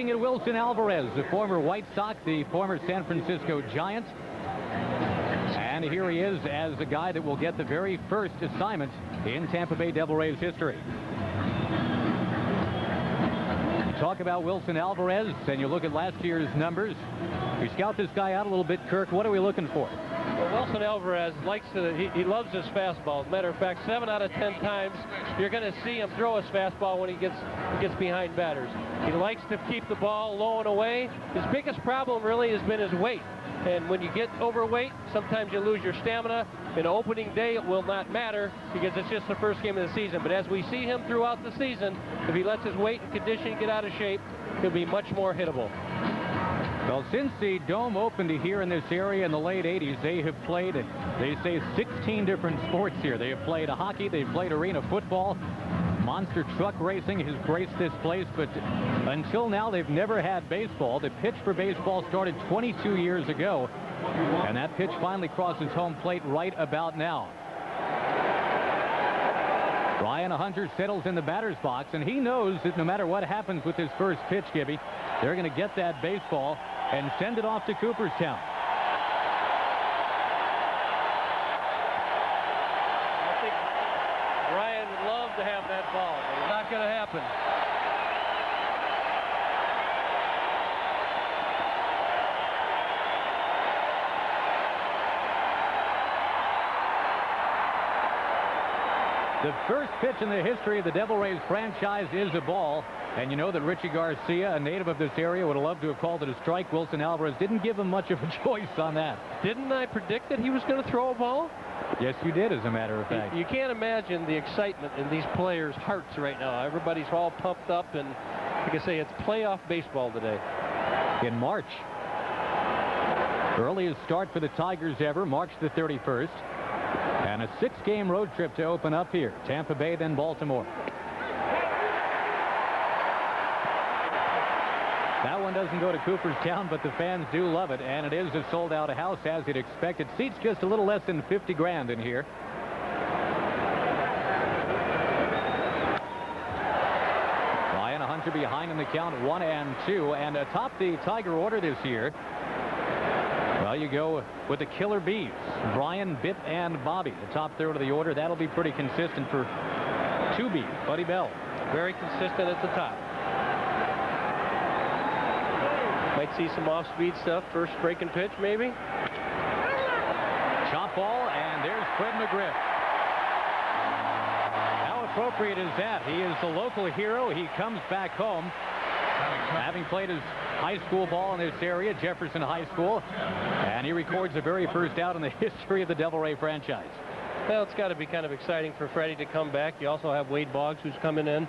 looking at Wilson Álvarez, the former White Sox, the former San Francisco Giant. And here he is as the guy that will get the very first assignment in Tampa Bay Devil Rays history. Talk about Wilson Álvarez, and you look at last year's numbers. We scout this guy out a little bit, Kirk. What are we looking for? Well, Wilson Álvarez likes to, he loves his fastball. As a matter of fact, 7 out of 10 times you're going to see him throw his fastball when he gets behind batters. He likes to keep the ball low and away. His biggest problem really has been his weight. And when you get overweight, sometimes you lose your stamina. In opening day, it will not matter because it's just the first game of the season. But as we see him throughout the season, if he lets his weight and conditioning get out of shape, he'll be much more hittable. Well, since the Dome opened here in this area in the late 80s, they have played, they say, 16 different sports here. They have played hockey, they've played arena football, monster truck racing has graced this place, but until now they've never had baseball. The pitch for baseball started 22 years ago, and that pitch finally crosses home plate right about now. Ryan Hunter settles in the batter's box, and he knows that no matter what happens with his first pitch, Gibby, they're going to get that baseball and send it off to Cooperstown. I think Ryan would love to have that ball, but it's not going to happen. The first pitch in the history of the Devil Rays franchise is a ball. And you know that Richie Garcia, a native of this area, would have loved to have called it a strike. Wilson Álvarez didn't give him much of a choice on that. Didn't I predict that he was going to throw a ball? Yes, you did, as a matter of fact. You can't imagine the excitement in these players' hearts right now. Everybody's all pumped up, and like I say, it's playoff baseball today. In March. Earliest start for the Tigers ever, March the 31st. And a 6-game road trip to open up here. Tampa Bay, then Baltimore. That one doesn't go to Cooperstown, but the fans do love it, and it is a sold-out house as you'd expect. It seats just a little less than 50 grand in here. Ryan Hunter behind in the count, 1-2, and atop the Tiger order this year. Well, you go with the Killer Bees, Brian, Bip, and Bobby. The top third of the order. That'll be pretty consistent for 2B, Buddy Bell. Very consistent at the top. Might see some off-speed stuff. First breaking pitch, maybe. Chop ball, and there's Fred McGriff. How appropriate is that? He is the local hero. He comes back home, having played his high school ball in this area, Jefferson High School, and he records the very first out in the history of the Devil Ray franchise. Well, it's got to be kind of exciting for Freddie to come back. You also have Wade Boggs, who's coming in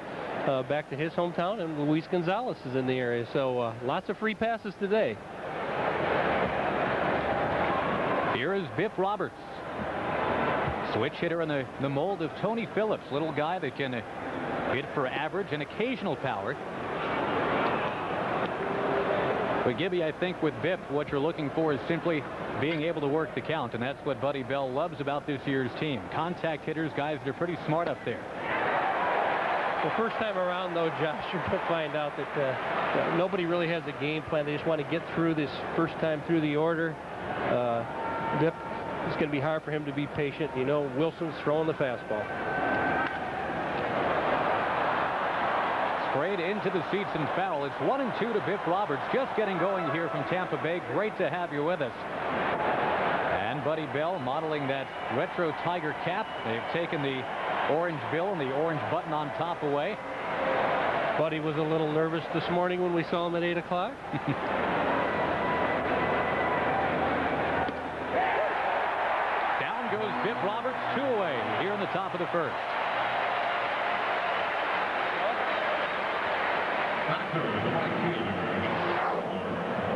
back to his hometown, and Luis Gonzalez is in the area. So lots of free passes today. Here is Biff Roberts. Switch hitter in the mold of Tony Phillips. Little guy that can hit for average and occasional power. But Gibby, I think with Biff, what you're looking for is simply being able to work the count, and that's what Buddy Bell loves about this year's team. Contact hitters, guys that are pretty smart up there. The first time around, though, Josh, you're going to find out that nobody really has a game plan. They just want to get through this first time through the order. Biff, it's going to be hard for him to be patient. You know, Wilson's throwing the fastball. Sprayed into the seats and foul. It's 1-2 to Biff Roberts. Just getting going here from Tampa Bay. Great to have you with us. And Buddy Bell modeling that retro Tiger cap. They've taken the orange bill and the orange button on top away. Buddy was a little nervous this morning when we saw him at 8 o'clock. Down goes Biff Roberts, 2 away here in the top of the first.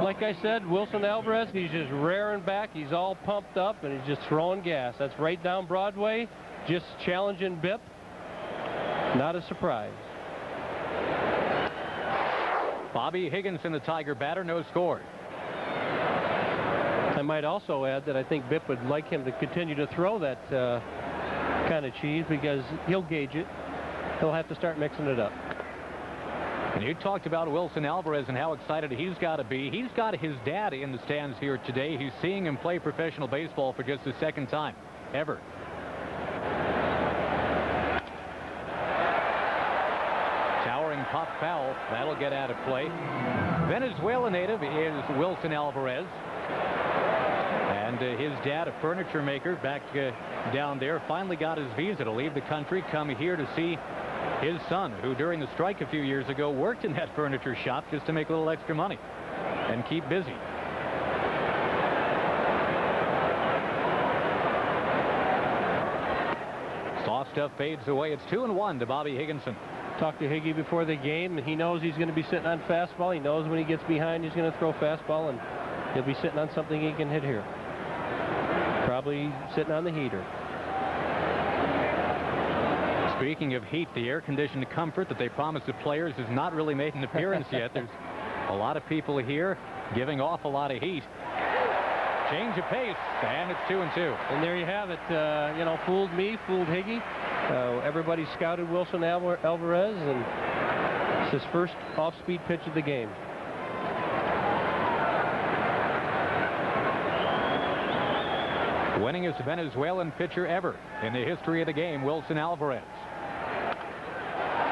Like I said, Wilson Álvarez, he's just raring back. He's all pumped up, and he's just throwing gas. That's right down Broadway, just challenging Bip. Not a surprise. Bobby Higginson, the Tiger batter, no score. I might also add that I think Bip would like him to continue to throw that kind of cheese because he'll gauge it. He'll have to start mixing it up. And you talked about Wilson Álvarez and how excited he's got to be. He's got his dad in the stands here today. He's seeing him play professional baseball for just the second time ever. Towering pop foul. That'll get out of play. Venezuela native is Wilson Álvarez. And his dad, a furniture maker back down there, finally got his visa to leave the country, come here to see his son, who during the strike a few years ago worked in that furniture shop just to make a little extra money and keep busy. Soft stuff fades away. It's 2-1 to Bobby Higginson. Talked to Higgy before the game, and he knows he's going to be sitting on fastball. He knows when he gets behind, he's going to throw fastball, and he'll be sitting on something he can hit here. Probably sitting on the heater. Speaking of heat, the air-conditioned comfort that they promised the players has not really made an appearance yet. There's a lot of people here giving off a lot of heat. Change of pace, and it's 2-2. And there you have it. You know, fooled me, fooled Higgy. Everybody scouted Wilson Álvarez, and it's his first off-speed pitch of the game. Winningest Venezuelan pitcher ever in the history of the game, Wilson Álvarez.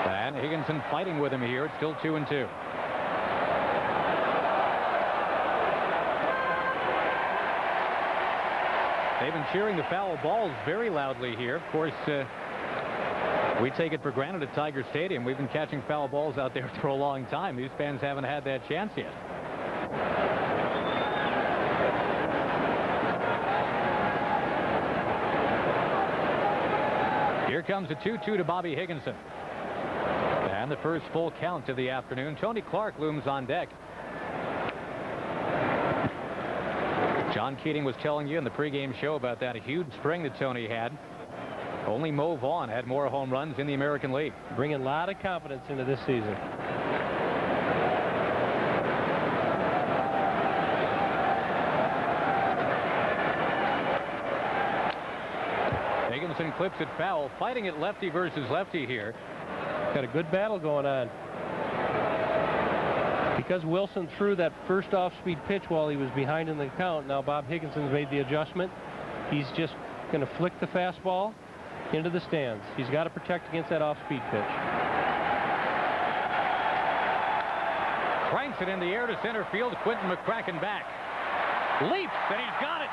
And Higginson fighting with him here. It's still 2-2. They've been cheering the foul balls very loudly here. Of course, we take it for granted at Tiger Stadium. We've been catching foul balls out there for a long time. These fans haven't had that chance yet. Here comes a 2-2 to Bobby Higginson. And the first full count of the afternoon. Tony Clark looms on deck. John Keating was telling you in the pregame show about that huge spring that Tony had. Only Mo Vaughn had more home runs in the American League. Bringing a lot of confidence into this season. Higginson clips it foul, fighting it lefty versus lefty here. Got a good battle going on. Because Wilson threw that first off-speed pitch while he was behind in the count, now Bob Higginson's made the adjustment. He's just going to flick the fastball into the stands. He's got to protect against that off-speed pitch. Cranks it in the air to center field. Quentin McCracken back. Leaps, and he's got it.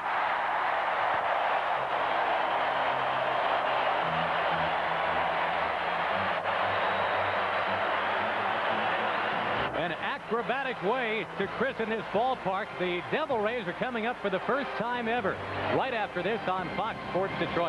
An acrobatic way to christen this ballpark. The Devil Rays are coming up for the first time ever right after this on Fox Sports Detroit.